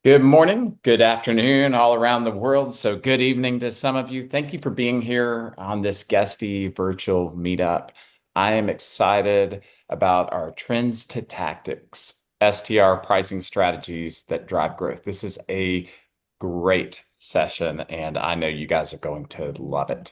Good morning, good afternoon, all around the world. So, good evening to some of you. Thank you for being here on this Guesty virtual meetup. I am excited about our trends to tactics, STR pricing strategies that drive growth. This is a great session, and I know you guys are going to love it.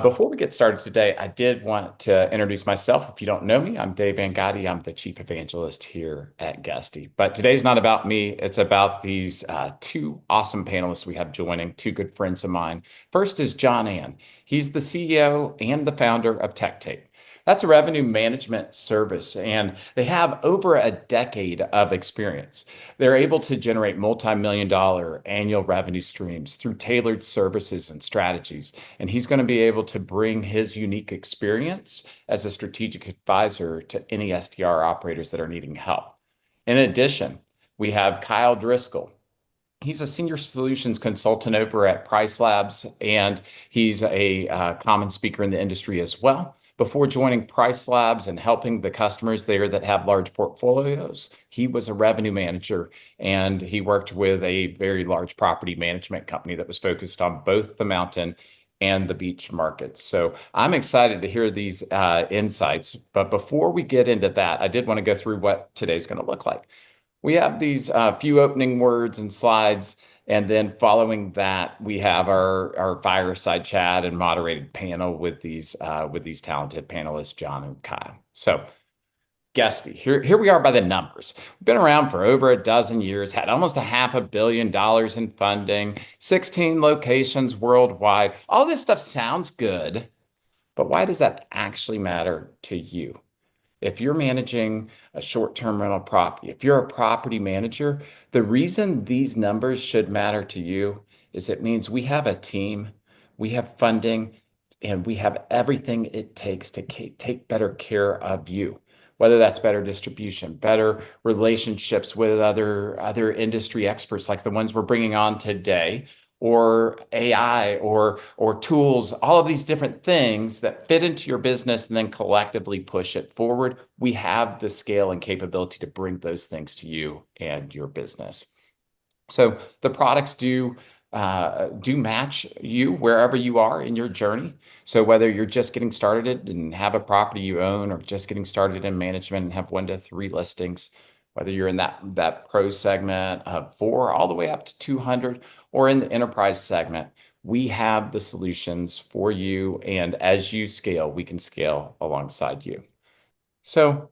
Before we get started today, I did want to introduce myself. If you don't know me, I'm Dave Van Gotti. I'm the Chief Evangelist here at Guesty. But today's not about me. It's about these two awesome panelists we have joining, two good friends of mine. First is John Ann. He's the CEO and the founder of TechTape. That's a revenue management service, and they have over a decade of experience. They're able to generate multi-million-dollar annual revenue streams through tailored services and strategies. And he's going to be able to bring his unique experience as a strategic advisor to any STR operators that are needing help. In addition, we have Kyle Driscoll. He's a senior solutions consultant over at Price Labs, and he's a common speaker in the industry as well. Before joining Price Labs and helping the customers there that have large portfolios, he was a revenue manager and he worked with a very large property management company that was focused on both the mountain and the beach markets. So I'm excited to hear these insights. But before we get into that, I did want to go through what today's going to look like. We have these few opening words and slides, and then following that, we have our fireside chat and moderated panel with these talented panelists, John and Kyle. So, Guesty, here we are by the numbers. We've been around for over a dozen years, had almost a $500 million in funding, 16 locations worldwide. All this stuff sounds good, but why does that actually matter to you? If you're managing a short-term rental property, if you're a property manager, the reason these numbers should matter to you is it means we have a team, we have funding, and we have everything it takes to take better care of you. Whether that's better distribution, better relationships with other industry experts like the ones we're bringing on today, or AI or tools, all of these different things that fit into your business and then collectively push it forward. We have the scale and capability to bring those things to you and your business. So the products do match you wherever you are in your journey. So whether you're just getting started and have a property you own, or just getting started in management and have 1 to 3 listings, whether you're in that pro segment of 4 all the way up to 200, or in the enterprise segment, we have the solutions for you. And as you scale, we can scale alongside you. So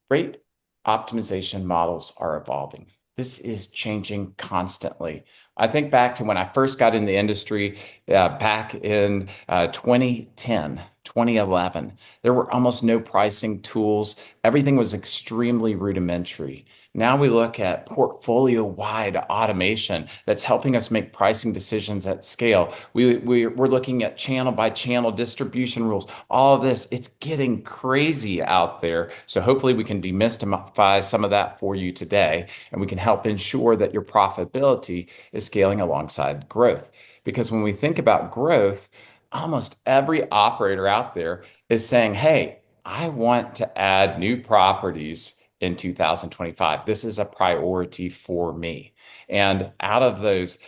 rate optimization models are evolving. This is changing constantly. I think back to when I first got in the industry back in 2010, 2011. There were almost no pricing tools. Everything was extremely rudimentary. Now we look at portfolio-wide automation that's helping us make pricing decisions at scale. We're looking at channel by channel distribution rules. All of this, it's getting crazy out there. So hopefully we can demystify some of that for you today, and we can help ensure that your profitability is scaling alongside growth. Because when we think about growth, almost every operator out there is saying, hey, I want to add new properties in 2025. This is a priority for me. And out of those,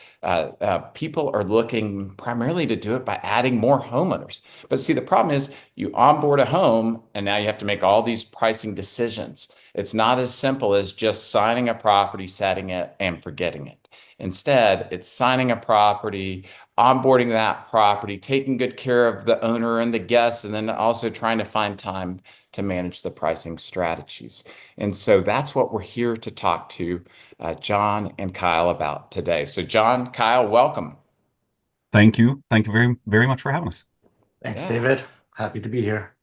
people are looking primarily to do it by adding more homeowners. But see, the problem is you onboard a home and now you have to make all these pricing decisions. It's not as simple as just signing a property, setting it, and forgetting it. Instead, it's signing a property, onboarding that property, taking good care of the owner and the guests, and then also trying to find time to manage the pricing strategies. And so that's what we're here to talk to John and Kyle about today. So, John, Kyle, welcome. Thank you. Thank you very, very much for having us. Thanks, Yeah. David. Happy to be here.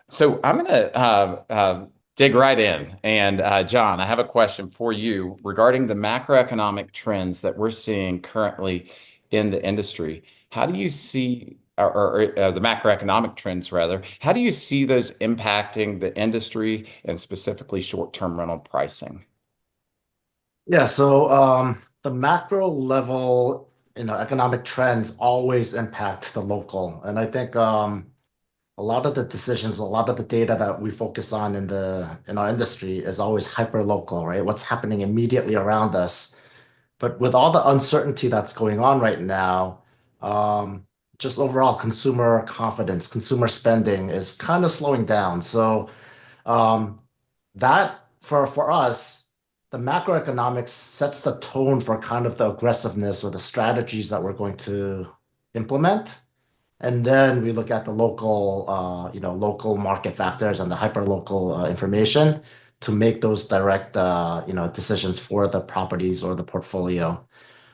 So I'm going to dig right in. And John, I have a question for you regarding the macroeconomic trends that we're seeing currently in the industry. How do you see, or the macroeconomic trends rather, how do you see those impacting the industry and specifically short-term rental pricing? The macro level, economic trends always impact the local. And I think a lot of the decisions, a lot of the data that we focus on in our industry is always hyper local, right? What's happening immediately around us. But with all the uncertainty that's going on right now, um, just overall consumer confidence, consumer spending is kind of slowing down. So um, that for us, the macroeconomics sets the tone for kind of the aggressiveness or the strategies that we're going to implement. And then we look at the local, local market factors and the hyperlocal information to make those direct, decisions for the properties or the portfolio.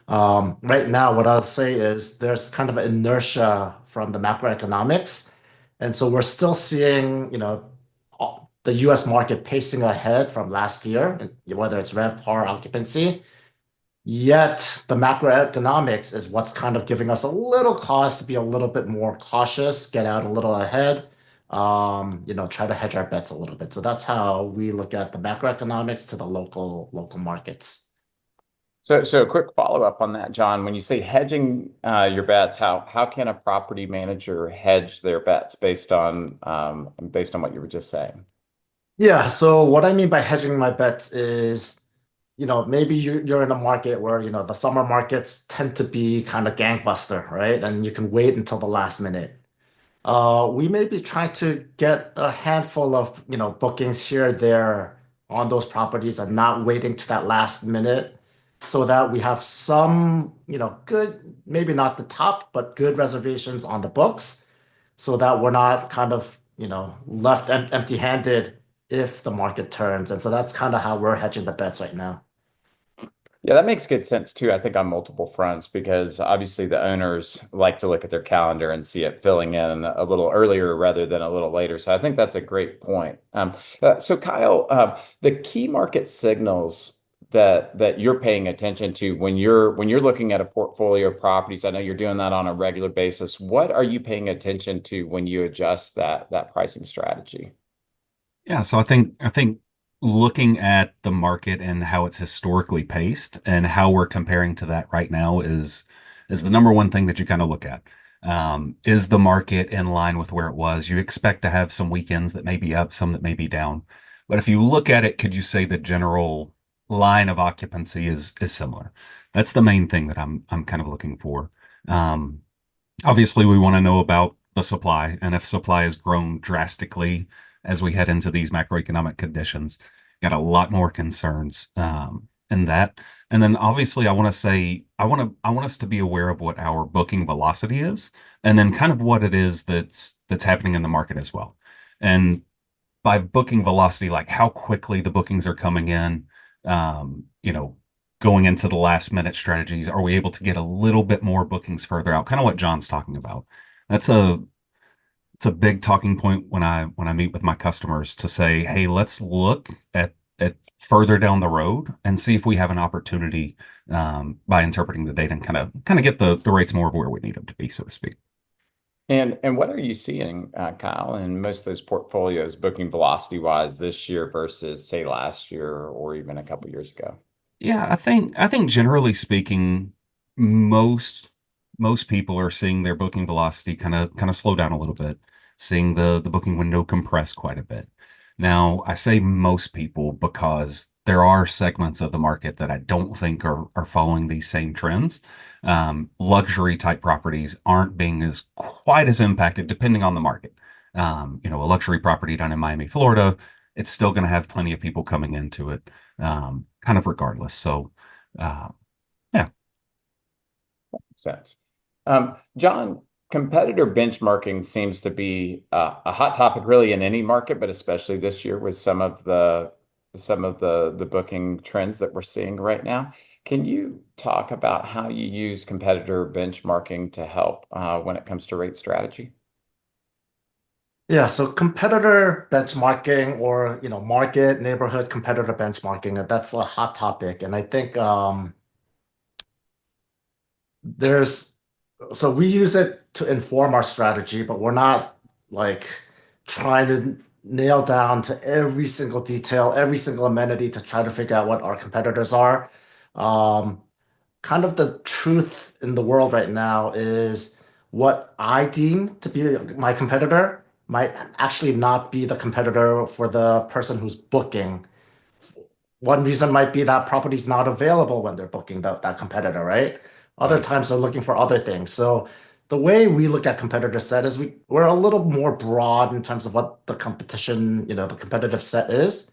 Right now, what I'll say is there's kind of an inertia from the macroeconomics. And so we're still seeing, the US market pacing ahead from last year, whether it's RevPAR occupancy. Yet the macroeconomics is what's kind of giving us a little cause to be a little bit more cautious, get out a little ahead, try to hedge our bets a little bit. So that's how we look at the macroeconomics to the local markets. So a quick follow-up on that, John. When you say hedging your bets, how can a property manager hedge their bets based on what you were just saying? Yeah, so what I mean by hedging my bets is, maybe you're in a market where, the summer markets tend to be kind of gangbuster, right? And you can wait until the last minute. We may be trying to get a handful of, bookings here, there on those properties and not waiting to that last minute so that we have some, good, maybe not the top, but good reservations on the books so that we're not kind of, left empty-handed if the market turns. And so that's kind of how we're hedging the bets right now. Yeah, that makes good sense too, I think on multiple fronts, because obviously the owners like to look at their calendar and see it filling in a little earlier rather than a little later. So I think that's a great point. So Kyle, the key market signals that you're paying attention to when you're looking at a portfolio of properties, I know you're doing that on a regular basis. What are you paying attention to when you adjust that pricing strategy? Yeah, so I think looking at the market and how it's historically paced and how we're comparing to that right now is the number one thing that you kind of look at. Is the market in line with where it was? You expect to have some weekends that may be up, some that may be down. But if you look at it, could you say the general line of occupancy is similar? That's the main thing that I'm kind of looking for. Um, Obviously, we want to know about the supply, and if supply has grown drastically as we head into these macroeconomic conditions, got a lot more concerns in that. And then obviously, I want to say I want us to be aware of what our booking velocity is, and then kind of what it is that's happening in the market as well. And by booking velocity, like how quickly the bookings are coming in, you know, going into the last minute strategies. Are we able to get a little bit more bookings further out? Kind of what John's talking about. That's a it's a big talking point when I meet with my customers to say, hey, let's look at further down the road and see if we have an opportunity by interpreting the data and kind of get the rates more of where we need them to be, so to speak. And what are you seeing, Kyle, in most of those portfolios, booking velocity wise this year versus say last year or even a couple years ago? Yeah, I think generally speaking, most most people are seeing their booking velocity kind of slow down a little bit, seeing the booking window compress quite a bit. Now, I say most people because there are segments of the market that I don't think are following these same trends. Luxury type properties aren't being as quite as impacted depending on the market. A luxury property down in Miami, Florida, it's still going to have plenty of people coming into it kind of regardless. So, uh, yeah, Sense. John, competitor benchmarking seems to be a hot topic really in any market, but especially this year with some of the booking trends that we're seeing right now. Can you talk about how you use competitor benchmarking to help when it comes to rate strategy? Yeah, so competitor benchmarking or, market neighborhood competitor benchmarking, that's a hot topic. And I think there's so we use it to inform our strategy, but we're not like trying to nail down to every single detail, every single amenity to try to figure out what our competitors are. Um, Kind of the truth in the world right now is what I deem to be my competitor might actually not be the competitor for the person who's booking. One reason might be that property's not available when they're booking that competitor, right? Other Right. times they're looking for other things. So the way we look at competitor set is we're a little more broad in terms of what the competition, the competitive set is.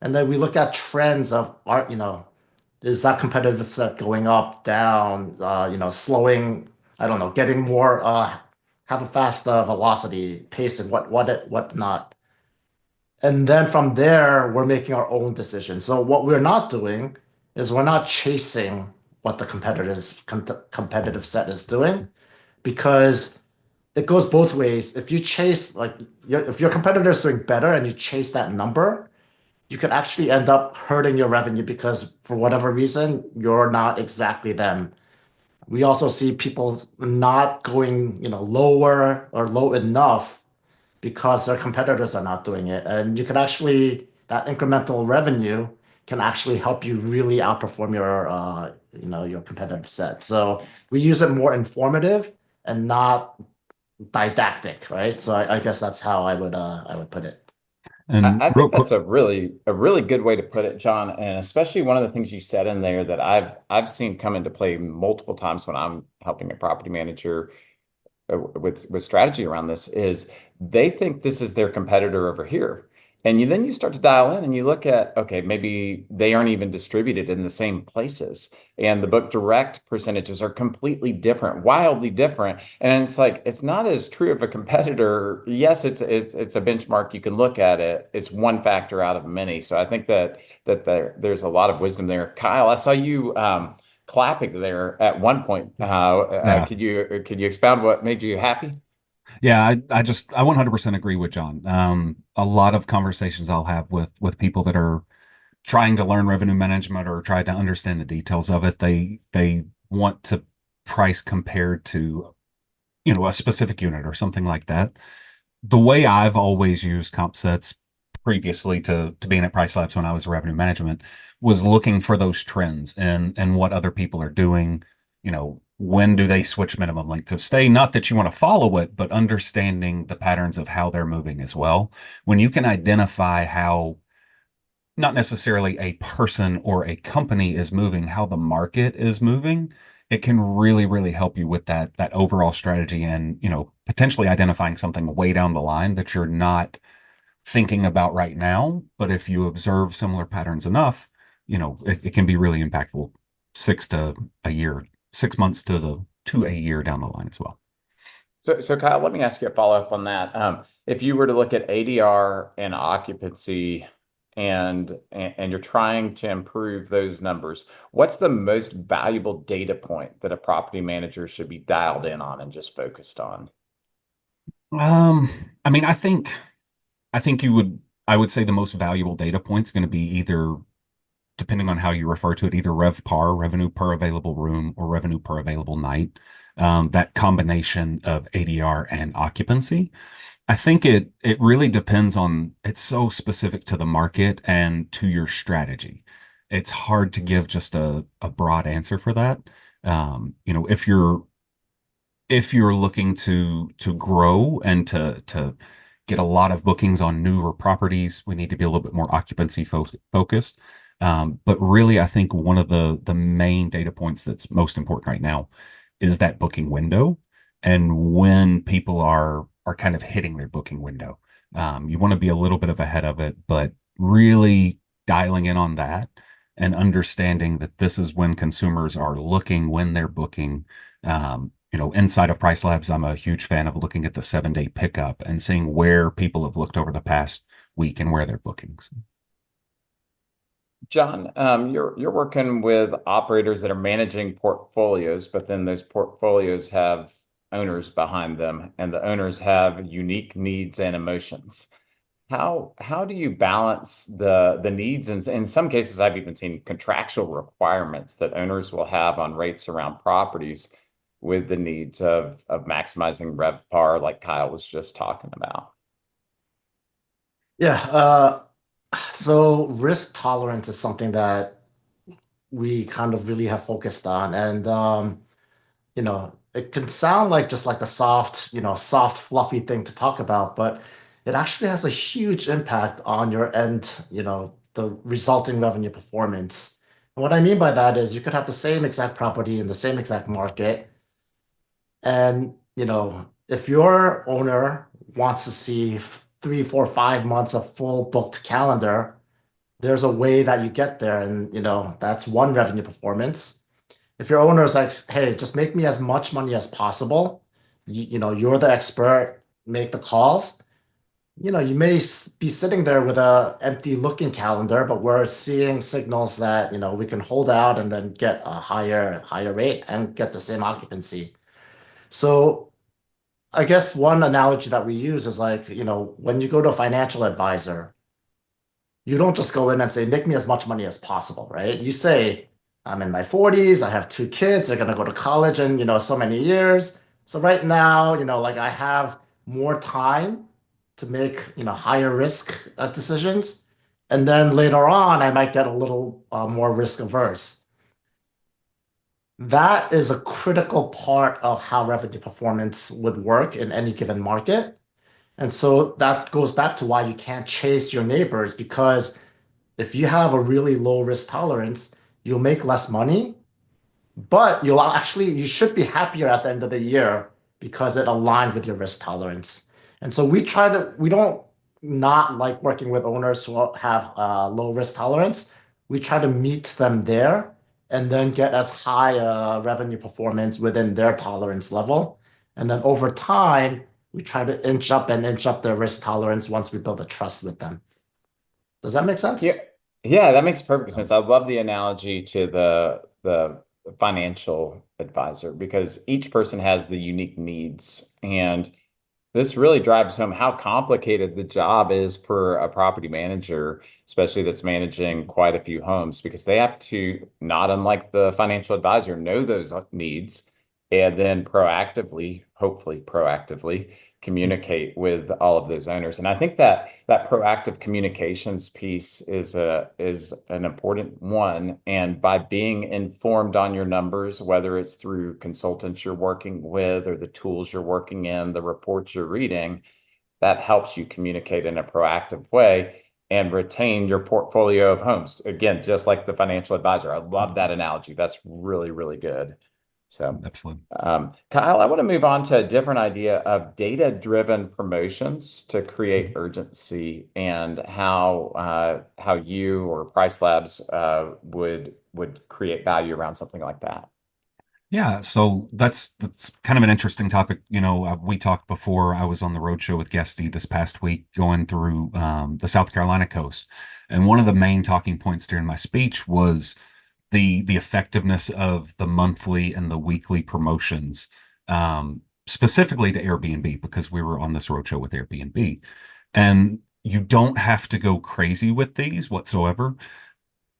And then we look at trends of is that competitive set going up, down, slowing, I don't know, getting more, have a fast velocity, pace, and what not. And then from there, we're making our own decision. So what we're not doing is we're not chasing what the competitive set is doing because it goes both ways. If you chase if your competitor is doing better and you chase that number, you could actually end up hurting your revenue because for whatever reason, you're not exactly them. We also see people not going, lower or low enough because their competitors are not doing it. And you can actually, that incremental revenue can actually help you really outperform your competitive set. So we use it more informative and not didactic, right? So I guess that's how I would put it. And I real think quick, that's a really good way to put it, John, and especially one of the things you said in there that I've seen come into play multiple times when I'm helping a property manager with strategy around this is they think this is their competitor over here. And then you start to dial in and you look at, okay, maybe they aren't even distributed in the same places. And the book direct percentages are completely different, wildly different. And it's like, it's not as true of a competitor. Yes, it's a benchmark. You can look at it. It's one factor out of many. So I think that there's a lot of wisdom there. Kyle, I saw you clapping there at one point. yeah, Could you expound what made you happy? yeah, I 100% agree with John. A lot of conversations I'll have with people that are trying to learn revenue management or try to understand the details of it, they want to price compared to, a specific unit or something like that. The way I've always used comp sets previously to being at Price Labs when I was revenue management was looking for those trends and what other people are doing. When do they switch minimum length of stay? Not that you want to follow it, but understanding the patterns of how they're moving as well. When you can identify how not necessarily a person or a company is moving, how the market is moving, it can really, really help you with that overall strategy and, potentially identifying something way down the line that you're not thinking about right now. But if you observe similar patterns enough, it can be really impactful 6 to a year, 6 months to a year down the line as well. So Kyle, let me ask you a follow-up on that. If you were to look at ADR and occupancy and you're trying to improve those numbers, what's the most valuable data point that a property manager should be dialed in on and just focused on? I mean, I think I would say the most valuable data point is going to be either, depending on how you refer to it, either RevPAR, revenue per available room, or revenue per available night. That combination of ADR and occupancy. I think it really depends on, it's so specific to the market and to your strategy. It's hard to give just a broad answer for that. If you're looking to grow and to get a lot of bookings on newer properties, we need to be a little bit more occupancy focused. But really, I think one of the main data points that's most important right now is that booking window and when people are kind of hitting their booking window. You want to be a little bit of ahead of it, but really dialing in on that and understanding that this is when consumers are looking when they're booking. Inside of Price Labs, I'm a huge fan of looking at the 7-day pickup and seeing where people have looked over the past week and where they're bookings. John, you're working with operators that are managing portfolios, but then those portfolios have owners behind them, and the owners have unique needs and emotions. How do you balance the needs? And in some cases, I've even seen contractual requirements that owners will have on rates around properties with the needs of maximizing RevPAR, like Kyle was just talking about. Yeah. So risk tolerance is something that we kind of really have focused on. And, it can sound like just like a soft, soft, fluffy thing to talk about, but it actually has a huge impact on your end, the resulting revenue performance. And what I mean by that is you could have the same exact property in the same exact market. And, if your owner wants to see 3, 4, 5 months of full booked calendar, there's a way that you get there. And, that's one revenue performance. If your owner is like, hey, just make me as much money as possible, you're the expert, make the calls. You may be sitting there with a empty looking calendar, but we're seeing signals that, we can hold out and then get a higher rate and get the same occupancy. So I guess one analogy that we use is like, when you go to a financial advisor, you don't just go in and say, make me as much money as possible, right? You say, I'm in my 40s, I have 2 kids, they're gonna go to college in, so many years. So right now, like I have more time to make, higher risk decisions. And then later on, I might get a little more risk averse. That is a critical part of how revenue performance would work in any given market. And so that goes back to why you can't chase your neighbors because if you have a really low risk tolerance, you'll make less money, but you should be happier at the end of the year because it aligned with your risk tolerance. And so we don't not like working with owners who have low risk tolerance. We try to meet them there and then get as high a revenue performance within their tolerance level. And then over time, we try to inch up their risk tolerance once we build a trust with them. Does that make Yeah, sense? yeah, that makes perfect sense. I love the analogy to the financial advisor because each person has the unique needs, and this really drives home how complicated the job is for a property manager, especially that's managing quite a few homes, because they have to, not unlike the financial advisor, know those needs and then proactively, hopefully proactively, communicate with all of those owners. And I think that that proactive communications piece is an important one. And by being informed on your numbers, whether it's through consultants you're working with or the tools you're working in, the reports you're reading, that helps you communicate in a proactive way and retain your portfolio of homes. Again, just like the financial advisor. I love that analogy. That's really, really good. So, Absolutely. Kyle, I want to move on to a different idea of data-driven promotions to create Mhm. urgency and how you or Price Labs would create value around something like that. Yeah, so that's kind of an interesting topic. We talked before. I was on the road show with Guesty this past week, going through the South Carolina coast, and one of the main talking points during my speech was the effectiveness of the monthly and the weekly promotions, specifically to Airbnb, because we were on this roadshow with Airbnb. And you don't have to go crazy with these whatsoever.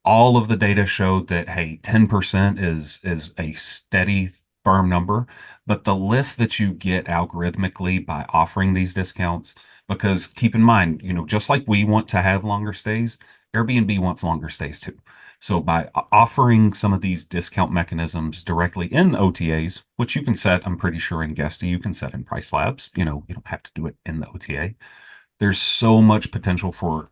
All of the data showed that, hey, 10% is a steady, firm number, but the lift that you get algorithmically by offering these discounts, because keep in mind, just like we want to have longer stays, Airbnb wants longer stays too. So by offering some of these discount mechanisms directly in OTAs, which you can set, I'm pretty sure in Guesty, you can set in Price Labs, you don't have to do it in the OTA. There's so much potential for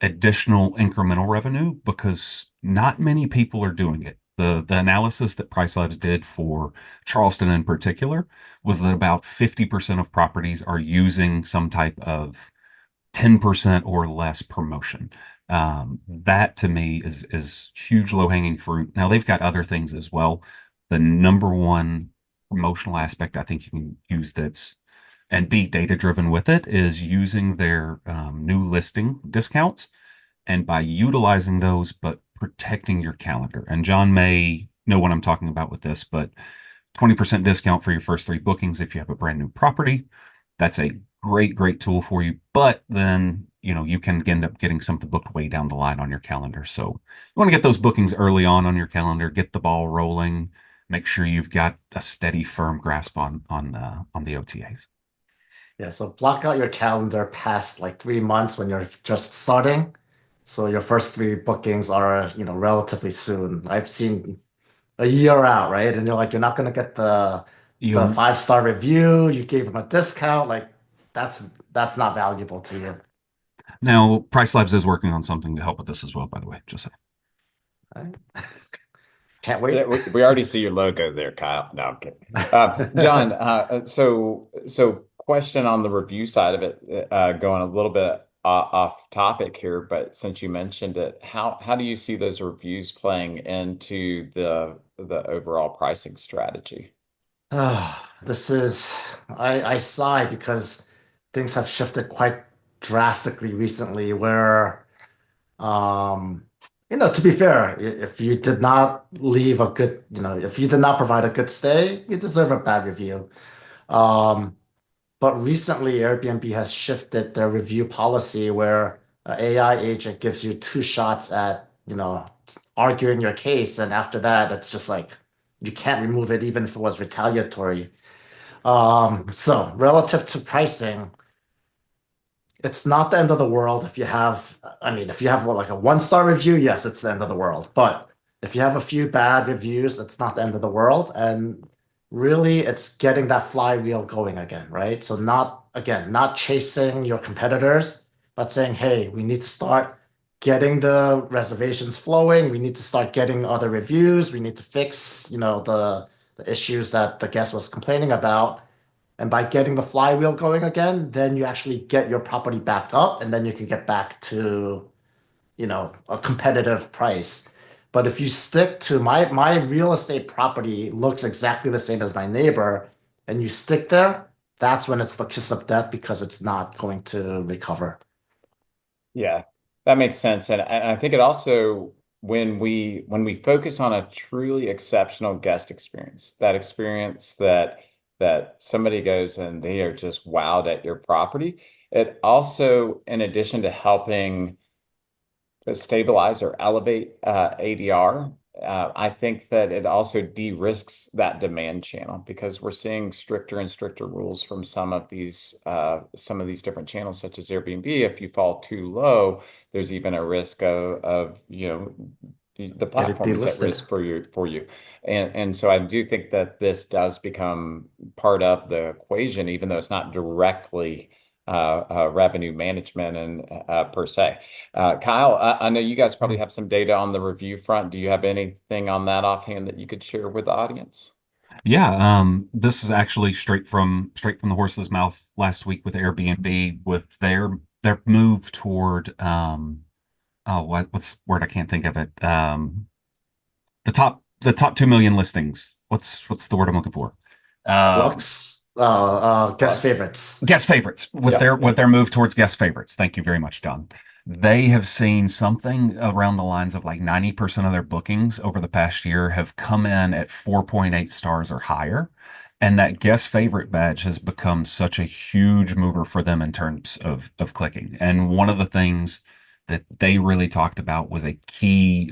additional incremental revenue because not many people are doing it. The analysis that Price Labs did for Charleston in particular was that about 50% of properties are using some type of 10% or less promotion. That to me is huge low hanging fruit. Now they've got other things as well. The number one promotional aspect I think you can use that's and be data driven with it is using their new listing discounts and by utilizing those, but protecting your calendar. And John may know what I'm talking about with this, but 20% discount for your first 3 bookings if you have a brand new property. That's a great tool for you. But then, you can end up getting something booked way down the line on your calendar. So you want to get those bookings early on your calendar, get the ball rolling, make sure you've got a steady, firm grasp on the OTAs. Yeah, so block out your calendar past like 3 months when you're just starting. So your first three bookings are, relatively soon. I've seen a year out, right? And you're like, you're not going to get the The You'll 5-star review, you gave them a discount, like that's not valuable to you. now Price Labs is working on something to help with this as well, by the way. Just saying. Right? Can't Yeah, wait. we already see your logo there, Kyle. No, I'm kidding. John, so question on the review side of it, going a little bit off topic here, but since you mentioned it, how do you see those reviews playing into the overall pricing strategy? This is I sigh because things have shifted quite drastically recently where um to be fair, if you did not leave a good, if you did not provide a good stay, you deserve a bad review. Um But recently, Airbnb has shifted their review policy where an AI agent gives you two shots at, arguing your case, and after that, it's just like you can't remove it even if it was retaliatory. So relative to pricing, it's not the end of the world if you have, I mean, if you have what, like a 1-star review, yes, it's the end of the world. But if you have a few bad reviews, it's not the end of the world. And really, it's getting that flywheel going again, right? So not, again, not chasing your competitors, but saying, hey, we need to start getting the reservations flowing. We need to start getting other reviews. We need to fix, the issues that the guest was complaining about. And by getting the flywheel going again, then you actually get your property back up and then you can get back to, a competitive price. But if you stick to my real estate property looks exactly the same as my neighbor and you stick there, that's when it's the kiss of death because it's not going to recover. Yeah, that makes sense. And I think it also when we focus on a truly exceptional guest experience, that experience that somebody goes and they are just wowed at your property, it also, in addition to helping to stabilize or elevate ADR. I think that it also de-risks that demand channel because we're seeing stricter and stricter rules from some of these different channels, such as Airbnb. If you fall too low, there's even a risk of the Get it platform is at delisted. risk for you. And so I do think that this does become part of the equation, even though it's not directly revenue management and per se. Kyle, I know you guys probably have some data on the review front. Do you have anything on that offhand that you could share with the audience? Yeah, this is actually straight from the horse's mouth last week with Airbnb with their move toward oh what's the word I can't think of it. The top 2 million listings. What's the word I'm looking for? Um, Lux, guest Plus. favorites. Guest favorites with Yeah, their yeah. with their move towards guest favorites. Thank you very much, Don. They have seen something around the lines of like 90% of their bookings over the past year have come in at 4.8 stars or higher. And that guest favorite badge has become such a huge mover for them in terms of clicking. And one of the things that they really talked about was a key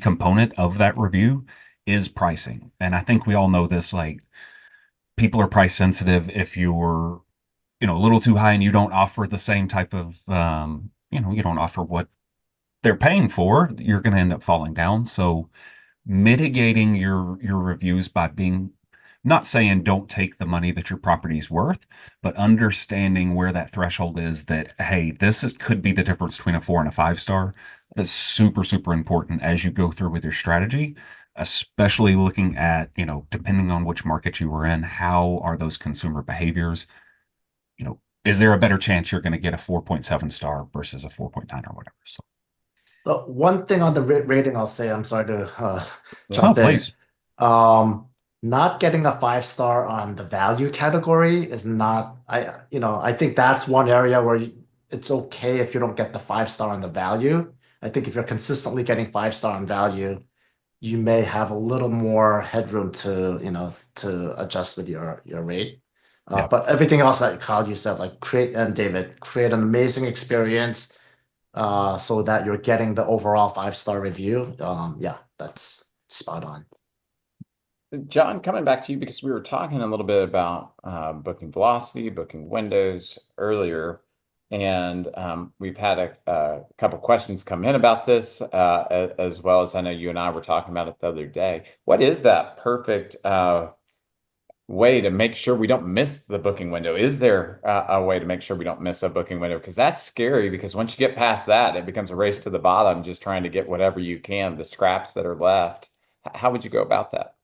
component of that review is pricing. And I think we all know this, like people are price sensitive if you're a little too high and you don't offer the same type of you don't offer what they're paying for, you're going to end up falling down. So mitigating your reviews by being not saying don't take the money that your property's worth, but understanding where that threshold is that, hey, could be the difference between a 4 and a 5 star. That's super, super important as you go through with your strategy, especially looking at, depending on which market you were in, how are those consumer behaviors? Is there a better chance you're going to get a 4.7 star versus a 4.9 or whatever? So, But one thing on the rating, I'll say, I'm sorry to Yeah. oh, jump in. please. Um, Not getting a 5-star on the value category is not, I think that's one area where it's okay if you don't get the 5-star on the value. I think if you're consistently getting 5-star on value, you may have a little more headroom to adjust with your rate. Yeah. But everything else that Kyle you said, like David, create an amazing experience so that you're getting the overall 5-star review. Yeah, that's spot on. John, coming back to you because we were talking a little bit about booking velocity, booking windows earlier, and we've had a couple questions come in about this, as well as I know you and I were talking about it the other day. What is that perfect way to make sure we don't miss the booking window? Is there a way to make sure we don't miss a booking window? Because that's scary, because once you get past that, it becomes a race to the bottom, just trying to get whatever you can, the scraps that are left. How would you go about that?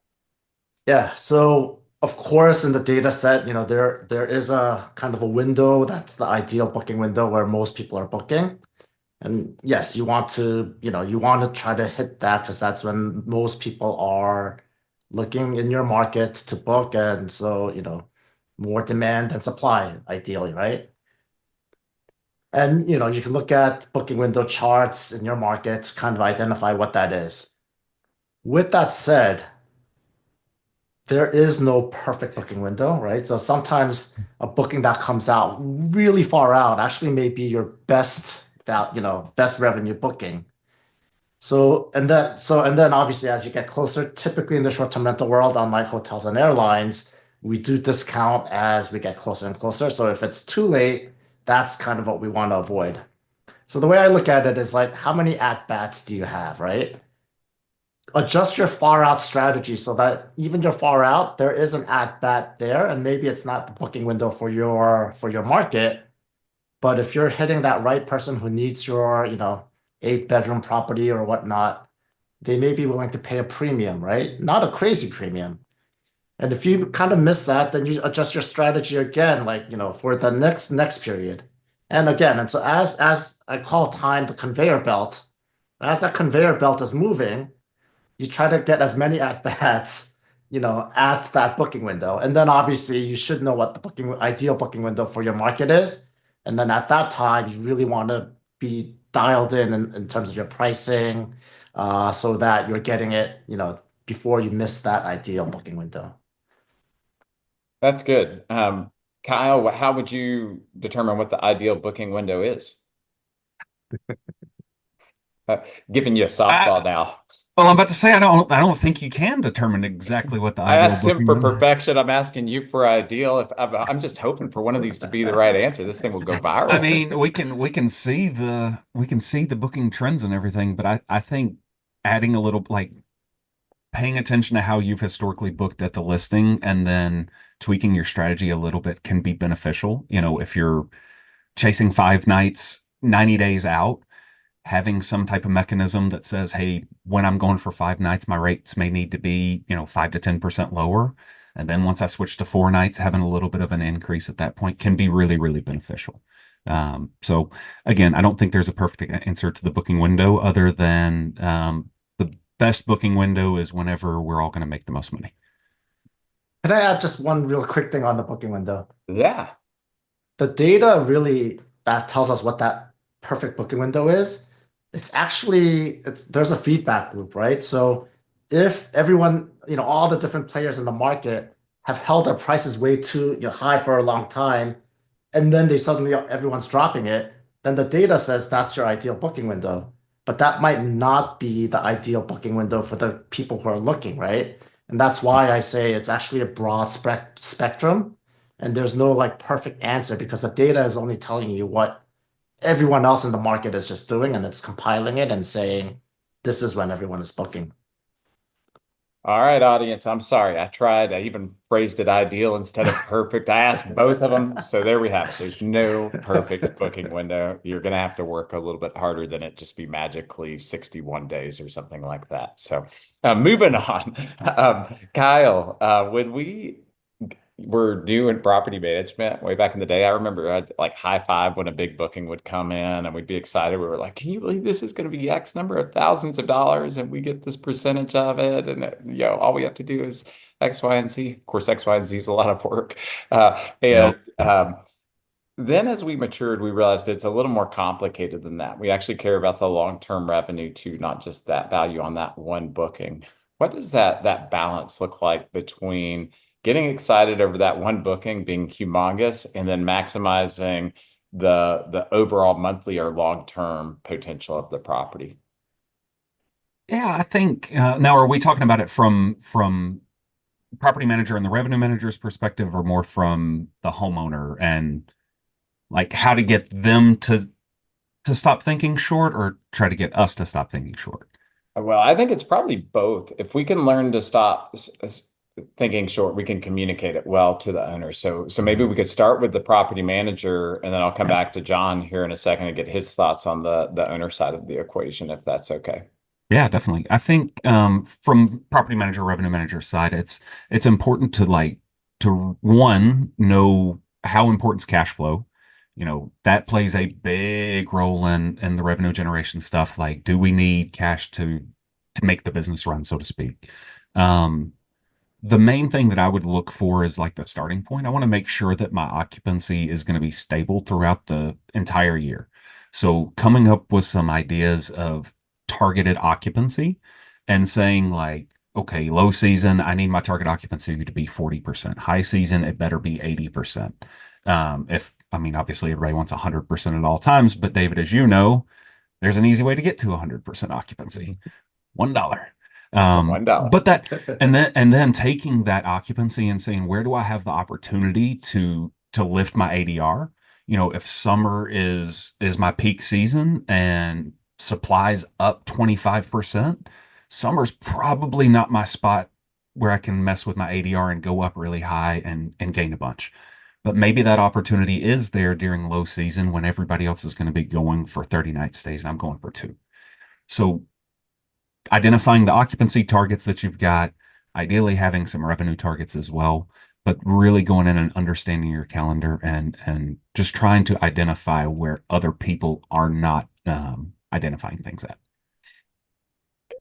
Yeah, so of course in the data set, there is a kind of a window that's the ideal booking window where most people are booking. And yes, you want to try to hit that because that's when most people are looking in your market to book. And so, more demand than supply, ideally, right? And, you can look at booking window charts in your market, kind of identify what that is. With that said, there is no perfect booking window, right? So sometimes a booking that comes out really far out actually may be your best revenue booking. And then obviously as you get closer, typically in the short-term rental world, unlike hotels and airlines, we do discount as we get closer and closer. So if it's too late, that's kind of what we want to avoid. So the way I look at it is like, how many at-bats do you have, right? Adjust your far out strategy so that even your far out, there is an at-bat there, and maybe it's not the booking window for your market, but if you're hitting that right person who needs your, 8-bedroom property or whatnot, they may be willing to pay a premium, right? Not a crazy premium. And if you kind of miss that, then you adjust your strategy again, like, for the next period. And again, and so as I call time the conveyor belt, as that conveyor belt is moving, you try to get as many at bats, at that booking window. And then obviously you should know what the ideal booking window for your market is. And then at that time, you really want to be dialed in terms of your pricing, so that you're getting it, before you miss that ideal booking window. That's good. Kyle, how would you determine what the ideal booking window is? Uh, Giving you a softball I, now. well, I'm about to say I don't think you can determine exactly what the I ideal asked him booking for window. perfection. I'm asking you for ideal. If I'm just hoping for one of these to be the right answer, this thing will go I viral. mean, we can see the booking trends and everything, but I think adding a little like paying attention to how you've historically booked at the listing and then tweaking your strategy a little bit can be beneficial. If you're chasing 5 nights, 90 days out, having some type of mechanism that says, hey, when I'm going for 5 nights, my rates may need to be, 5 to 10% lower. And then once I switch to 4 nights, having a little bit of an increase at that point can be really, really beneficial. So again, I don't think there's a perfect answer to the booking window other than the best booking window is whenever we're all going to make the most money. Can I add just one real quick thing on the booking window? Yeah. The data really that tells us what that perfect booking window is. There's a feedback loop, right? So if everyone, all the different players in the market have held their prices way too, high for a long time, and then everyone's dropping it, then the data says that's your ideal booking window. But that might not be the ideal booking window for the people who are looking, right? And that's why I say it's actually a broad spectrum, and there's no like perfect answer because the data is only telling you what everyone else in the market is just doing, and it's compiling it and saying this is when everyone is booking. All right, audience. I'm sorry. I tried. I even phrased it ideal instead of perfect. I asked both of them. So there we have it. There's no perfect booking window. You're going to have to work a little bit harder than it just be magically 61 days or something like that. So moving on. Kyle, when we were new in property management way back in the day, I remember I'd like high five when a big booking would come in and we'd be excited. We were like, can you believe this is going to be X number of thousands of dollars and we get this percentage of it? And all we have to do is X, Y, and Z. Of course, X, Y, and Z is a lot of work. And Yep. then as we matured, we realized it's a little more complicated than that. We actually care about the long-term revenue too, not just that value on that one booking. What does that balance look like between getting excited over that one booking being humongous and then maximizing the overall monthly or long-term potential of the property? Yeah, I think now are we talking about it from property manager and the revenue manager's perspective or more from the homeowner and like how to get them to stop thinking short or try to get us to stop thinking short? Well, I think it's probably both. If we can learn to stop, thinking short, we can communicate it well to the owner. So maybe we could start with the property manager, and then I'll come Yeah. back to John here in a second and get his thoughts on the owner side of the equation, if that's okay. Yeah, definitely. I think from property manager, revenue manager side, it's important to to one know how important's cash flow. That plays a big role in the revenue generation stuff. Like, do we need cash to make the business run, so to speak? Um, the main thing that I would look for is like the starting point. I want to make sure that my occupancy is going to be stable throughout the entire year. So coming up with some ideas of targeted occupancy and saying like, okay, low season, I need my target occupancy to be 40%. High season, it better be 80%. If I mean, obviously everybody wants 100% at all times, but David, as you know, there's an easy way to get to 100% occupancy. $1. $1. But that and then taking that occupancy and saying, where do I have the opportunity to lift my ADR? If summer is my peak season and supplies up 25%, summer's probably not my spot where I can mess with my ADR and go up really high and gain a bunch. But maybe that opportunity is there during low season when everybody else is going to be going for 30 night stays and I'm going for two. So identifying the occupancy targets that you've got, ideally having some revenue targets as well, but really going in and understanding your calendar and just trying to identify where other people are not identifying things at.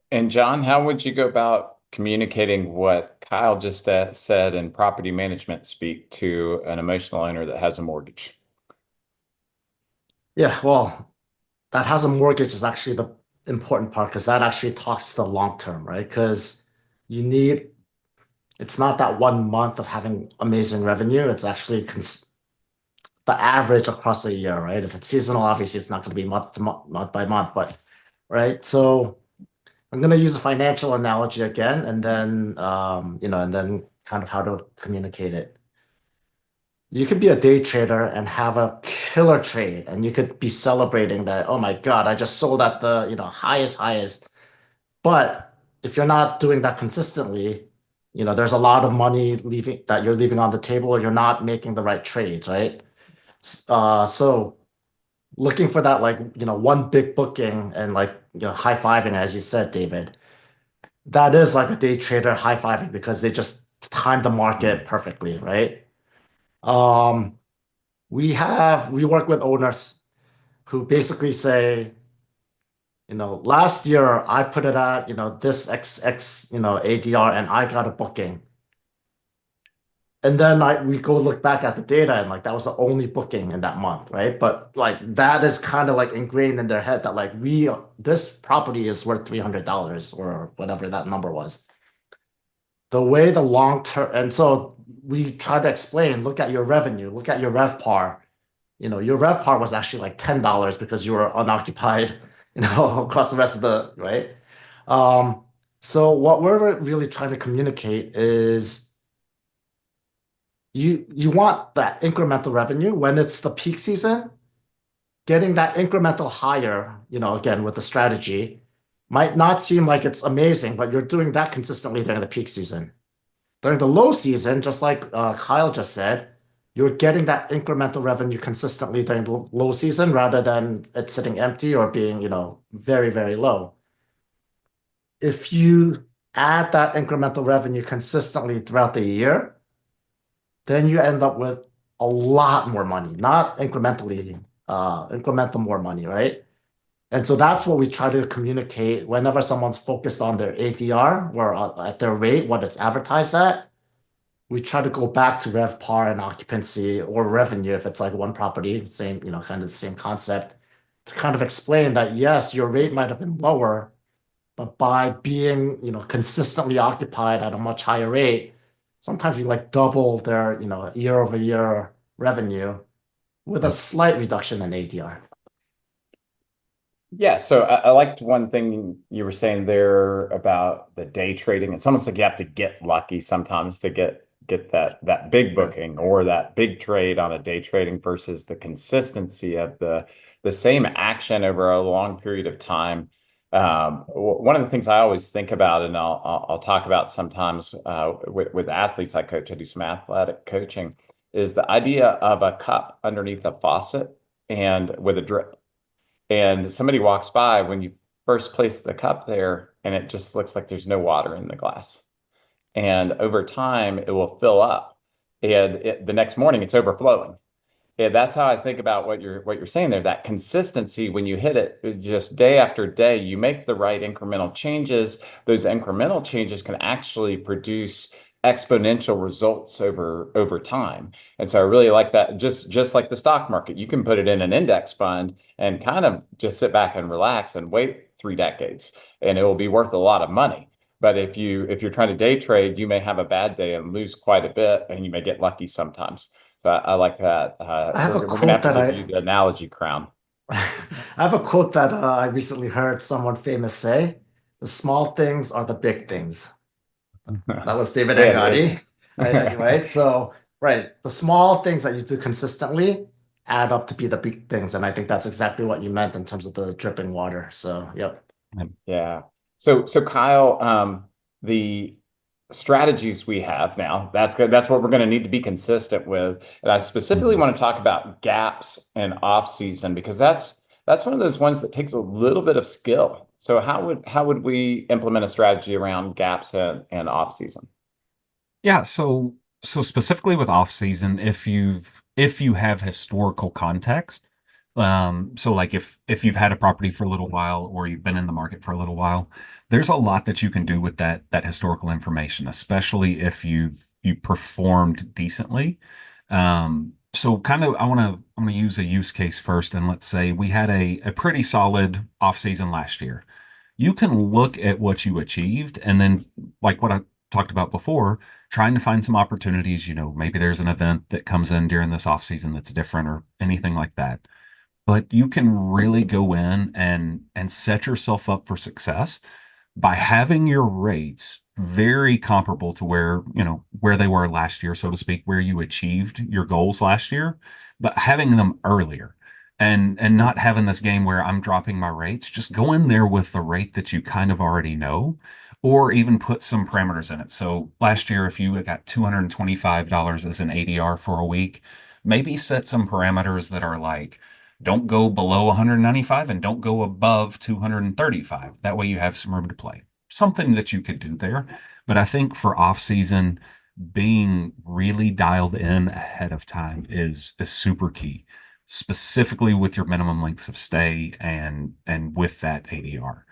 And John, how would you go about communicating what Kyle just said in property management speak to an emotional owner that has a mortgage? Yeah, well, that has a mortgage is actually the important part because that actually talks to the long term, right? Because you need, it's not that 1 month of having amazing revenue. It's actually the average across a year, right? If it's seasonal, obviously it's not going to be month to month, month by month, but right. So I'm going to use a financial analogy again, and then and then kind of how to communicate it. You could be a day trader and have a killer trade, and you could be celebrating that, oh my God, I just sold at the, highest. But if you're not doing that consistently, there's a lot of money you're leaving on the table, or you're not making the right trades, right? So looking for that, like, one big booking and like, high-fiving, as you said, David, that is like a day trader high-fiving because they just timed the market perfectly, right? Um, we work with owners who basically say, last year I put it at, this XX, ADR and I got a booking. And then we go look back at the data and like that was the only booking in that month, right? But like that is kind of like ingrained in their head that like this property is worth $300 or whatever that number was. The way the long term, and so we try to explain, look at your revenue, look at your RevPAR. Your RevPAR was actually like $10 because you were unoccupied, across the rest of the, right? Um, so what we're really trying to communicate is you want that incremental revenue when it's the peak season, getting that incremental higher, again with the strategy, might not seem like it's amazing, but you're doing that consistently during the peak season. During the low season, just like Kyle just said, you're getting that incremental revenue consistently during the low season rather than it sitting empty or being, very, very low. If you add that incremental revenue consistently throughout the year, then you end up with a lot more money, not incrementally, incremental more money, right? And so that's what we try to communicate whenever someone's focused on their ADR or at their rate, what it's advertised at. We try to go back to RevPAR and occupancy or revenue if it's like one property, same, kind of the same concept, to kind of explain that yes, your rate might have been lower, but by being, consistently occupied at a much higher rate, sometimes you like double their, year over year revenue with a Yep. slight reduction in ADR. Yeah, so I liked one thing you were saying there about the day trading. It's almost like you have to get lucky sometimes to get that big Right. booking or that big trade on a day trading versus the consistency of the same action over a long period of time. One of the things I always think about, and I'll talk about sometimes with athletes I coach, I do some athletic coaching, is the idea of a cup underneath a faucet and with a drip. And somebody walks by when you first place the cup there, and it just looks like there's no water in the glass. And over time, it will fill up, and the next morning it's overflowing. Yeah, that's how I think about what you're saying there. That consistency when you hit it just day after day, you make the right incremental changes. Those incremental changes can actually produce exponential results over time. And so I really like that. Just like the stock market, you can put it in an index fund and kind of just sit back and relax and wait 3 decades, and it will be worth a lot of money. But if you're trying to day trade, you may have a bad day and lose quite a bit, and you may get lucky sometimes. But I like that. I have a We're gonna quote have to that give you the analogy crown. I have a quote that I recently heard someone famous say, "The small things are the big things." That was David Yeah, Angotti, right? So, right, the small things that you do consistently add up to be the big things, and I think that's exactly what you meant in terms of the dripping water. So, yep. yeah. So Kyle, the strategies we have now, that's good. That's what we're going to need to be consistent with. And I specifically Mhm. want to talk about gaps and off season because that's one of those ones that takes a little bit of skill. So how would we implement a strategy around gaps and off season? Yeah, so specifically with off season, if you have historical context, so like if you've had a property for a little while or you've been in the market for a little while, there's a lot that you can do with that historical information, especially if you performed decently. So kind of I want to use a use case first, and let's say we had a pretty solid off season last year. You can look at what you achieved and then like what I talked about before, trying to find some opportunities, maybe there's an event that comes in during this off season that's different or anything like that. But you can really go in and set yourself up for success by having your rates very comparable to where they were last year, so to speak, where you achieved your goals last year, but having them earlier and not having this game where I'm dropping my rates. Just go in there with the rate that you kind of already know, or even put some parameters in it. So last year, if you got $225 as an ADR for a week, maybe set some parameters that are like, don't go below 195 and don't go above 235. That way you have some room to play. Something that you could do there. But I think for off season, being really dialed in ahead of time is super key, specifically with your minimum lengths of stay and with that ADR.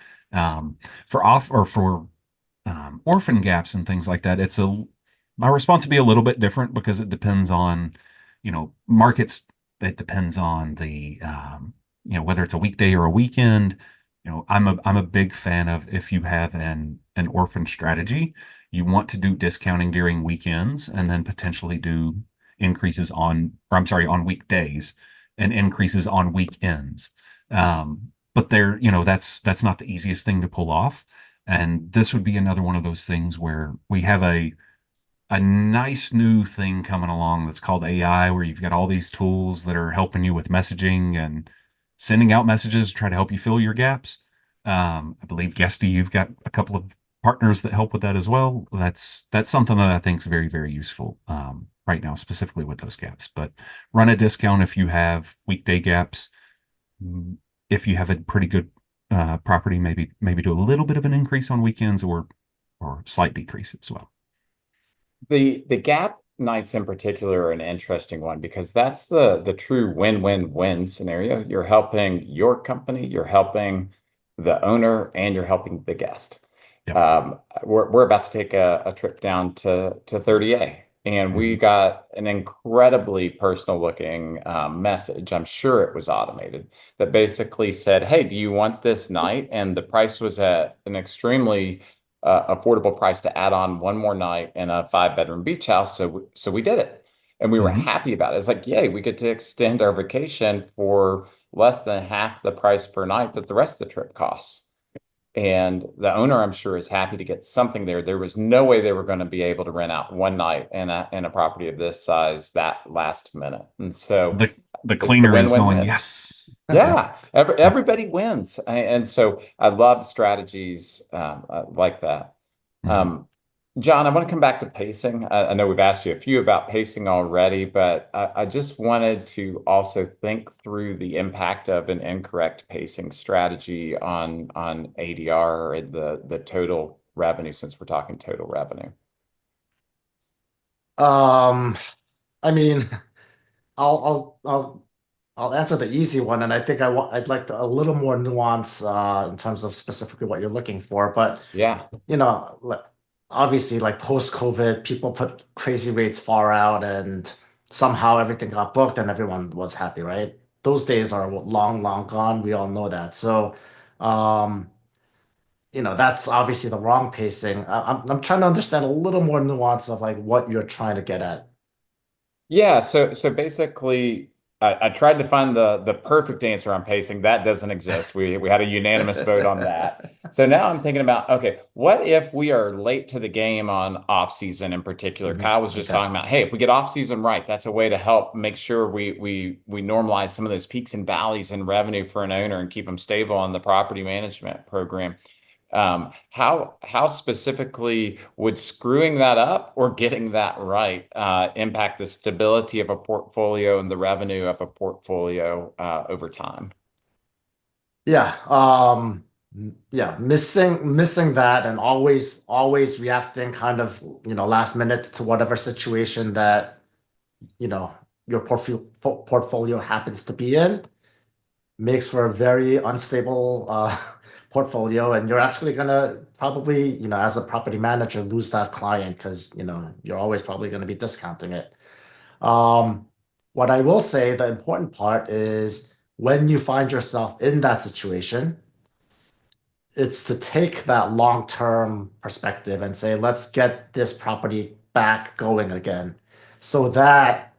For off or for orphan gaps and things like that, my response would be a little bit different because it depends on, markets. It depends on the, whether it's a weekday or a weekend. I'm a big fan of if you have an orphan strategy, you want to do discounting during weekends and then potentially do increases or I'm sorry, on weekdays and increases on weekends. But that's not the easiest thing to pull off. And this would be another one of those things where we have a nice new thing coming along that's called AI, where you've got all these tools that are helping you with messaging and sending out messages to try to help you fill your gaps. I believe Guesty, you've got a couple of partners that help with that as well. That's something that I think is very, very useful right now, specifically with those gaps. But run a discount if you have weekday gaps. If you have a pretty good property, maybe do a little bit of an increase on weekends or slight decrease as well. The gap nights in particular are an interesting one because that's the true win-win-win scenario. You're helping your company, you're helping the owner, and you're helping the guest. Yep. We're about to take a trip down to 30A, and we Mhm. got an incredibly personal looking message. I'm sure it was automated that basically said, "Hey, do you want this night?" And the price was at an extremely affordable price to add on one more night in a 5 bedroom beach house. So we did it, and we were Mhm. happy about it. It's like, yay, we get to extend our vacation for less than half the price per night that the rest of the trip costs. And the owner, I'm sure, is happy to get something there. There was no way they were going to be able to rent out one night in a property of this size that last minute. And so The the it's the cleaner is going, win-win-win. yes. Yeah, everybody wins. And so I love strategies like that. Mhm. Um, John, I want to come back to pacing. I know we've asked you a few about pacing already, but I just wanted to also think through the impact of an incorrect pacing strategy on ADR and the total revenue, since we're talking total revenue. Um, I mean, I'll I'll I'll I'll answer the easy one, and I think I'd like a little more nuance in terms of specifically what you're looking for. But Yeah, you know, obviously, like post-COVID, people put crazy rates far out, and somehow everything got booked and everyone was happy, right? Those days are long, long gone. We all know that. So, um, that's obviously the wrong pacing. I'm trying to understand a little more nuance of like what you're trying to get at. yeah, so basically, I tried to find the perfect answer on pacing. That doesn't exist. We had a unanimous vote on that. So now I'm thinking about, okay, what if we are late to the game on off season in particular? Mhm. Kyle was just Okay. talking about, hey, if we get off season right, that's a way to help make sure we normalize some of those peaks and valleys in revenue for an owner and keep them stable on the property management program. How specifically would screwing that up or getting that right impact the stability of a portfolio and the revenue of a portfolio over time? Yeah. Yeah. Missing that and always reacting kind of, last minute to whatever situation that, you know, your portfolio happens to be in makes for a very unstable portfolio. And you're actually gonna probably, as a property manager, lose that client because, you're always probably going to be discounting it. Um, what I will say, the important part is when you find yourself in that situation, it's to take that long-term perspective and say, let's get this property back going again. So that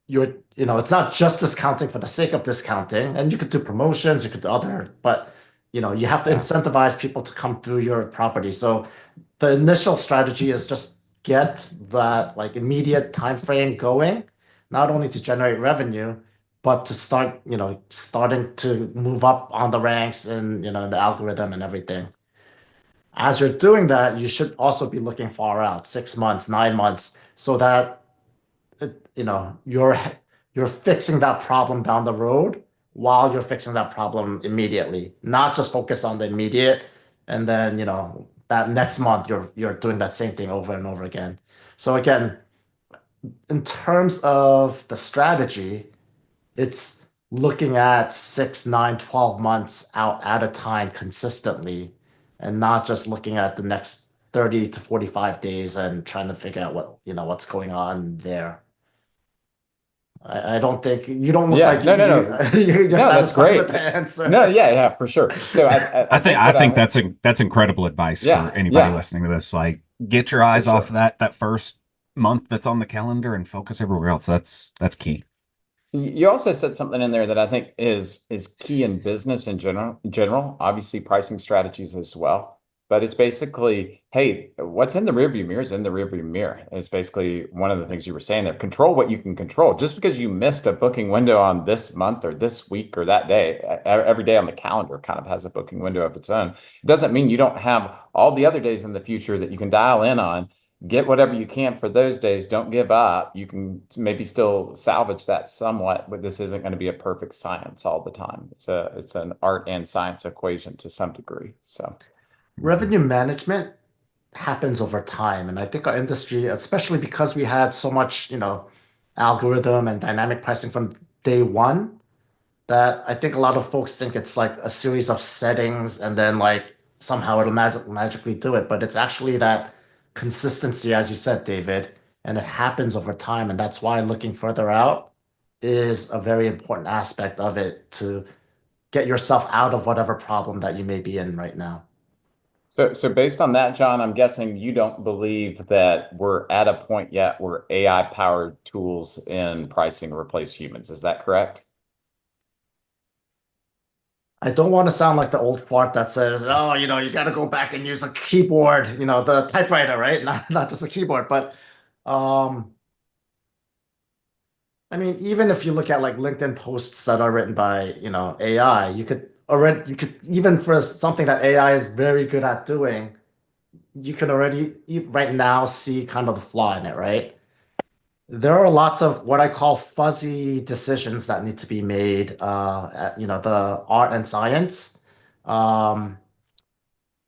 it's not just discounting for the sake of discounting. And you could do promotions, you could do other, but you have to Yeah. incentivize people to come through your property. So the initial strategy is just get that like immediate time frame going, not only to generate revenue, but to start, starting to move up on the ranks and in the algorithm and everything. As you're doing that, you should also be looking far out, 6 months, 9 months, so that you're fixing that problem down the road while you're fixing that problem immediately, not just focus on the immediate and then that next month you're doing that same thing over and over again. So again, in terms of the strategy, it's looking at 6, 9, 12 months out at a time consistently and not just looking at the next 30 to 45 days and trying to figure out what's going on there. I don't think you don't look Yeah. like No, no, you no. you're No, that's satisfied with great. the No, answer. yeah, yeah, for sure. So I think I what think I that's incredible advice for yeah, anybody yeah, listening to this. Like, get your for eyes off sure. that first month that's on the calendar and focus everywhere else. That's key. You also said something in there that I think is key in business in general, obviously pricing strategies as well. But it's basically, hey, what's in the rearview mirror is in the rearview mirror. It's basically one of the things you were saying there. Control what you can control. Just because you missed a booking window on this month or this week or that day, every day on the calendar kind of has a booking window of its own. It doesn't mean you don't have all the other days in the future that you can dial in on. Get whatever you can for those days. Don't give up. You can maybe still salvage that somewhat, but this isn't going to be a perfect science all the time. It's an art and science equation to some degree. So Mhm. Revenue management happens over time, and I think our industry, especially because we had so much, algorithm and dynamic pricing from day one, that I think a lot of folks think it's like a series of settings and then like somehow it'll magically do it. But it's actually that consistency, as you said, David, and it happens over time. And that's why looking further out is a very important aspect of it to get yourself out of whatever problem that you may be in right now. so based on that, John, I'm guessing you don't believe that we're at a point yet where AI powered tools in pricing replace humans. Is that correct? I don't want to sound like the old fart that says, "Oh, you got to go back and use a keyboard, the typewriter, right? Not just a keyboard." But um, I mean, even if you look at like LinkedIn posts that are written by, AI, you could even for something that AI is very good at doing, you can already right now see kind of the flaw in it, right? There are lots of what I call fuzzy decisions that need to be made, the art and science. Um,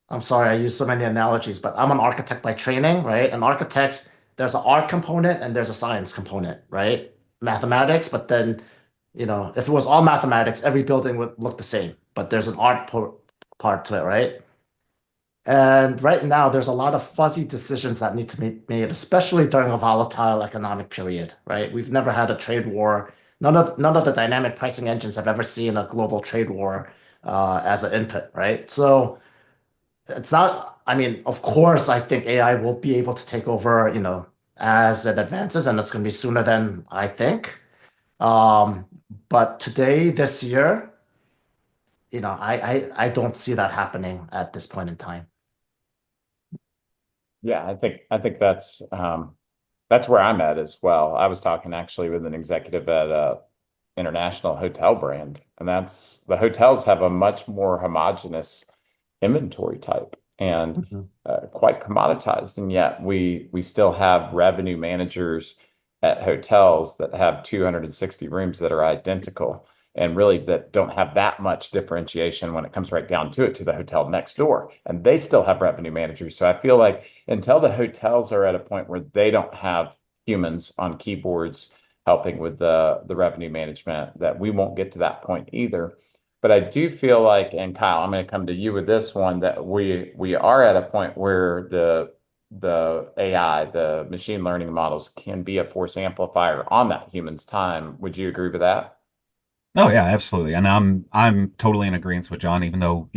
I'm sorry, I use so many analogies, but I'm an architect by training, right? And architects, there's an art component and there's a science component, right? Mathematics, but then, if it was all mathematics, every building would look the same, but there's an part to it, right? And right now, there's a lot of fuzzy decisions that need to be made, especially during a volatile economic period, right? We've never had a trade war. None of the dynamic pricing engines have ever seen a global trade war as an input, right? So it's not, I mean, of course, I think AI will be able to take over, as it advances, and it's going to be sooner than I think. Um, but today, this year, I don't see that happening at this point in time. Yeah, I think that's where I'm at as well. I was talking actually with an executive at a international hotel brand, and that's the hotels have a much more homogeneous inventory type and Mhm. quite commoditized, and yet we still have revenue managers at hotels that have 260 rooms that are identical and really that don't have that much differentiation when it comes right down to it to the hotel next door. And they still have revenue managers. So I feel like until the hotels are at a point where they don't have humans on keyboards helping with the revenue management, that we won't get to that point either. But I do feel like, and Kyle, I'm going to come to you with this one, that we are at a point where the AI, the machine learning models can be a force amplifier on that human's time. Would you agree with that? Oh yeah, absolutely. And I'm totally in agreement with John, even though,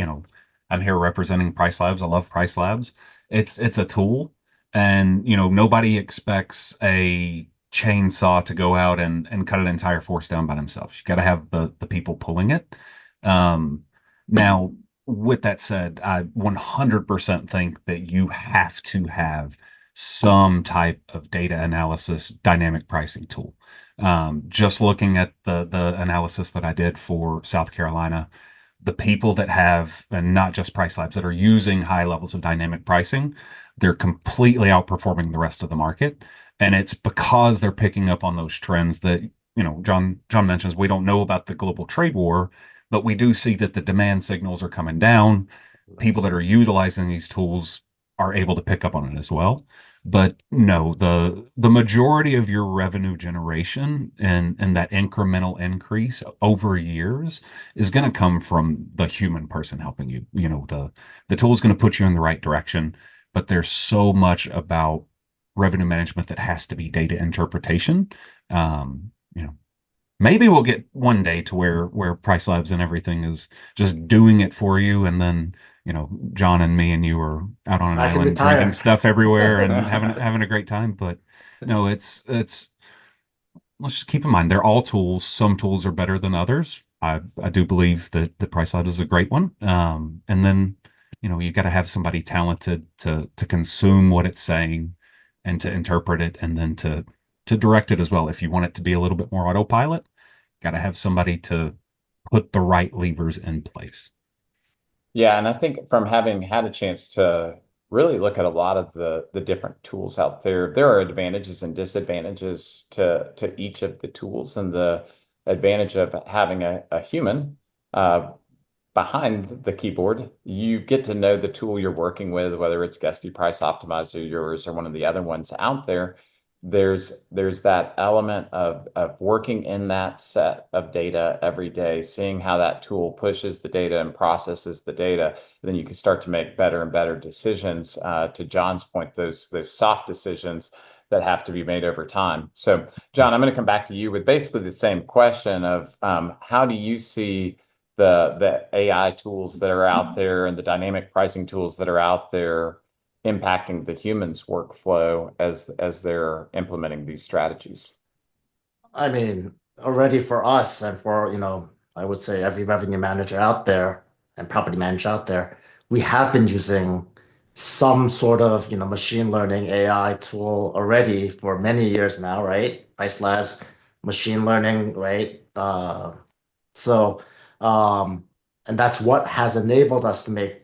I'm here representing Price Labs. I love Price Labs. It's a tool and nobody expects a chainsaw to go out and cut an entire forest down by themselves. You got to have the people pulling it. Um Now with that said, I 100% think that you have to have some type of data analysis dynamic pricing tool. Just looking at the analysis that I did for South Carolina, the people that have, and not just price labs, that are using high levels of dynamic pricing, they're completely outperforming the rest of the market. And it's because they're picking up on those trends that, John mentions we don't know about the global trade war, but we do see that the demand signals are coming down. People that are utilizing these tools are able to pick up on it as well. But no, the majority of your revenue generation and that incremental increase over years is going to come from the human person helping you. The tool is going to put you in the right direction, but there's so much about revenue management that has to be data interpretation. Um, you know, Maybe we'll get one day to where Price Labs and everything is just doing it for you, and then John and me and you are out on an I can island drinking retire. stuff everywhere and having a great time. But no, it's let's just keep in mind they're all tools. Some tools are better than others. I do believe that the Price Lab is a great one. And then you got to have somebody talented to consume what it's saying and to interpret it and then to direct it as well. If you want it to be a little bit more autopilot, got to have somebody to put the right levers in place. Yeah, and I think from having had a chance to really look at a lot of the different tools out there, there are advantages and disadvantages to each of the tools, and the advantage of having a human uh, behind the keyboard, you get to know the tool you're working with, whether it's Guesty Price Optimizer, yours, or one of the other ones out there. There's that element of working in that set of data every day, seeing how that tool pushes the data and processes the data. Then you can start to make better and better decisions. To John's point, those soft decisions that have to be made over time. So, John, I'm going to come back to you with basically the same question of how do you see the AI tools that are out there and the dynamic pricing tools that are out there impacting the humans' workflow as they're implementing these strategies. I mean, already for us and for, I would say every revenue manager out there and property manager out there, we have been using some sort of, machine learning AI tool already for many years now, right? Price Labs. machine learning, right? So, um, and that's what has enabled us to make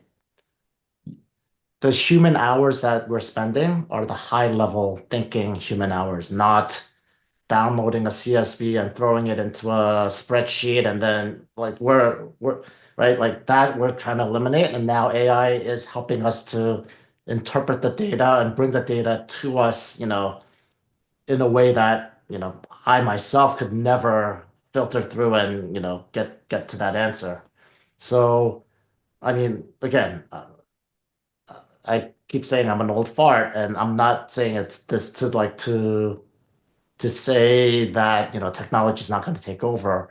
the human hours that we're spending are the high level thinking human hours, not downloading a CSV and throwing it into a spreadsheet and then like we're right like that we're trying to eliminate, and now AI is helping us to interpret the data and bring the data to us, in a way that, I myself could never filter through and, get to that answer. So, I mean, again, I keep saying I'm an old fart, and I'm not saying it's this to say that, technology is not going to take over.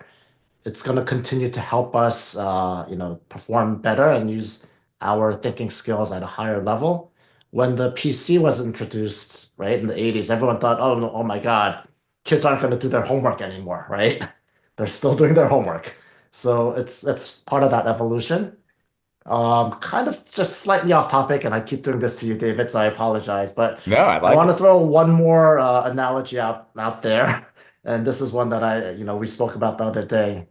It's going to continue to help us, perform better and use our thinking skills at a higher level. When the PC was introduced, right, in the 80s, everyone thought, oh, no, oh my God, kids aren't going to do their homework anymore, right? They're still doing their homework. So it's part of that evolution. Kind of just slightly off topic, and I keep doing this to you, David, so I apologize. But No, I I like want to it. throw one more analogy out there, and this is one that we spoke about the other day.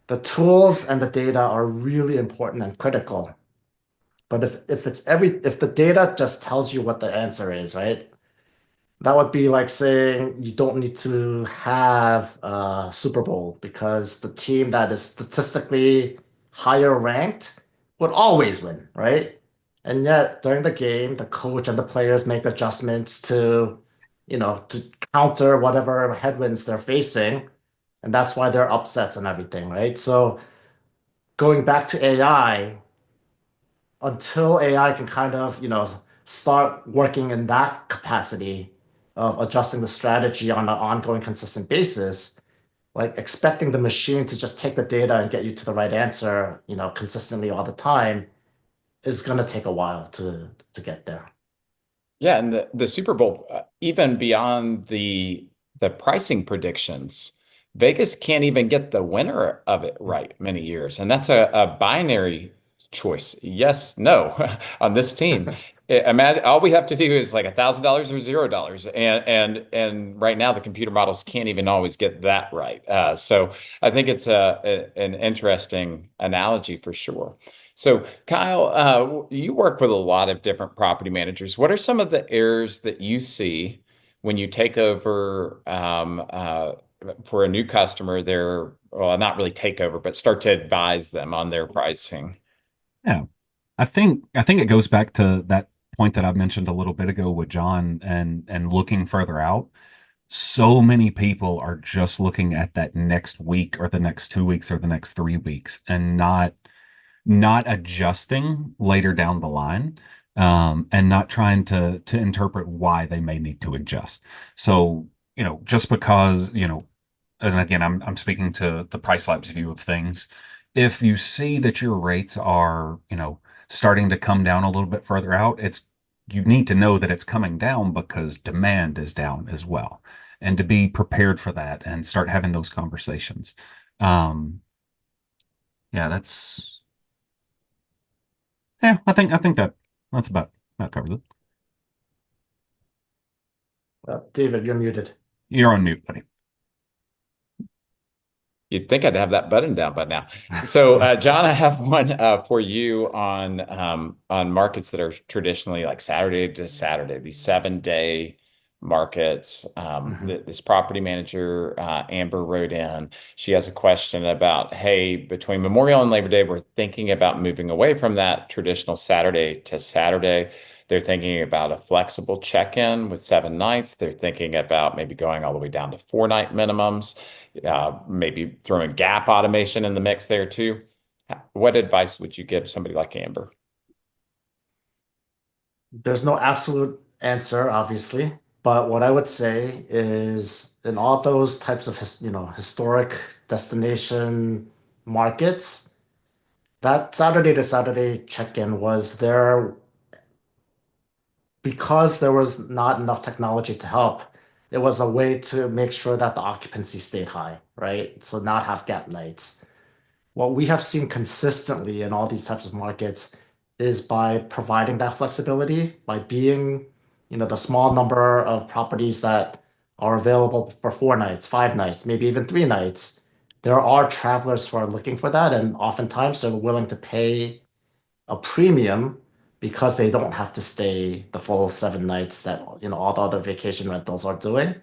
The tools and the data are really important and critical. But if the data just tells you what the answer is, right? That would be like saying you don't need to have a Super Bowl because the team that is statistically higher ranked would always win, right? And yet during the game, the coach and the players make adjustments to counter whatever headwinds they're facing. And that's why they're upsets and everything, right? So going back to AI, until AI can kind of, start working in that capacity of adjusting the strategy on an ongoing, consistent basis, like expecting the machine to just take the data and get you to the right answer, consistently all the time is going to take a while to get there. Yeah, and the Super Bowl, even beyond the pricing predictions, Vegas can't even get the winner of it right many years, and that's a binary choice. Yes, no, on this team. Imagine all we have to do is like $1,000 or $0, and right now the computer models can't even always get that right. So I think it's an interesting analogy for sure. So, Kyle, you work with a lot of different property managers. What are some of the errors that you see when you take over for a new customer? Well, not really take over, but start to advise them on their pricing. Yeah. I think it goes back to that point that I mentioned a little bit ago with John and looking further out. So many people are just looking at that next week or the next 2 weeks or the next 3 weeks and not adjusting later down the line, and not trying to interpret why they may need to adjust. So, just because, and again, I'm speaking to the Price Labs view of things. If you see that your rates are, starting to come down a little bit further out, you need to know that it's coming down because demand is down as well, and to be prepared for that and start having those conversations. Um, yeah, I think that's about covers it. David, you're muted. You're on mute, buddy. You'd think I'd have that button down by now. So, John, I have one for you on markets that are traditionally like Saturday to Saturday, these 7 day markets. Mhm. This property manager, Amber, wrote in. She has a question about, hey, between Memorial and Labor Day, we're thinking about moving away from that traditional Saturday to Saturday. They're thinking about a flexible check-in with 7 nights. They're thinking about maybe going all the way down to 4 night minimums, maybe throwing gap automation in the mix there too. What advice would you give somebody like Amber? There's no absolute answer, obviously, but what I would say is in all those types of historic destination markets, that Saturday to Saturday check-in was there because there was not enough technology to help. It was a way to make sure that the occupancy stayed high, right? So not have gap nights. What we have seen consistently in all these types of markets is by providing that flexibility, by being, the small number of properties that are available for 4 nights, 5 nights, maybe even 3 nights, there are travelers who are looking for that, and oftentimes they're willing to pay a premium because they don't have to stay the full 7 nights that all the other vacation rentals are doing.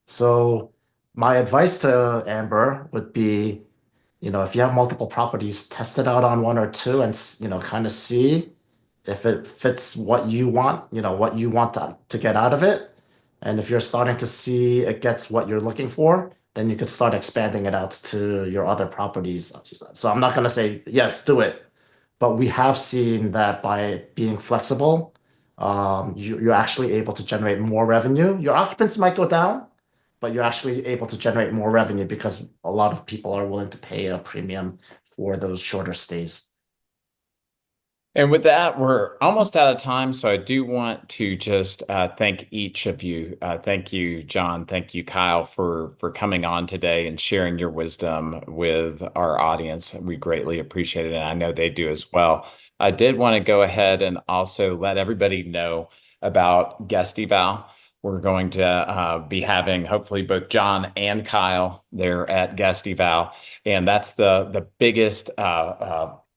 So my advice to Amber would be, if you have multiple properties, test it out on one or two and kind of see if it fits what you want, what you want to get out of it. And if you're starting to see it gets what you're looking for, then you could start expanding it out to your other properties. So I'm not going to say, yes, do it. But we have seen that by being flexible, you're actually able to generate more revenue. Your occupancy might go down, but you're actually able to generate more revenue because a lot of people are willing to pay a premium for those shorter stays. And with that, we're almost out of time. So I do want to just thank each of you. Thank you, John. Thank you, Kyle, for coming on today and sharing your wisdom with our audience. We greatly appreciate it, and I know they do as well. I did want to go ahead and also let everybody know about Guesty. We're going to be having hopefully both John and Kyle there at Guesty, and that's the biggest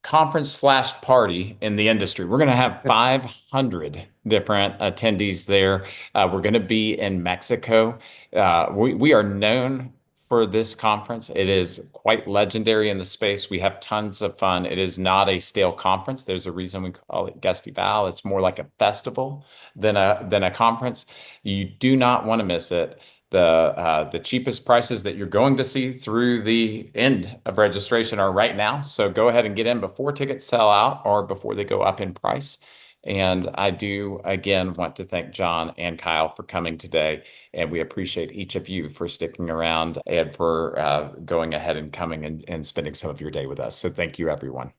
conference slash party in the industry. We're going to have 500 different attendees there. We're going to be in Mexico. We are known for this conference. It is quite legendary in the space. We have tons of fun. It is not a stale conference. There's a reason we call it Guesty. It's more like a festival than a conference. You do not want to miss it. The cheapest prices that you're going to see through the end of registration are right now. So go ahead and get in before tickets sell out or before they go up in price. And I do again want to thank John and Kyle for coming today. And we appreciate each of you for sticking around and for going ahead and coming and spending some of your day with us. So thank you, everyone.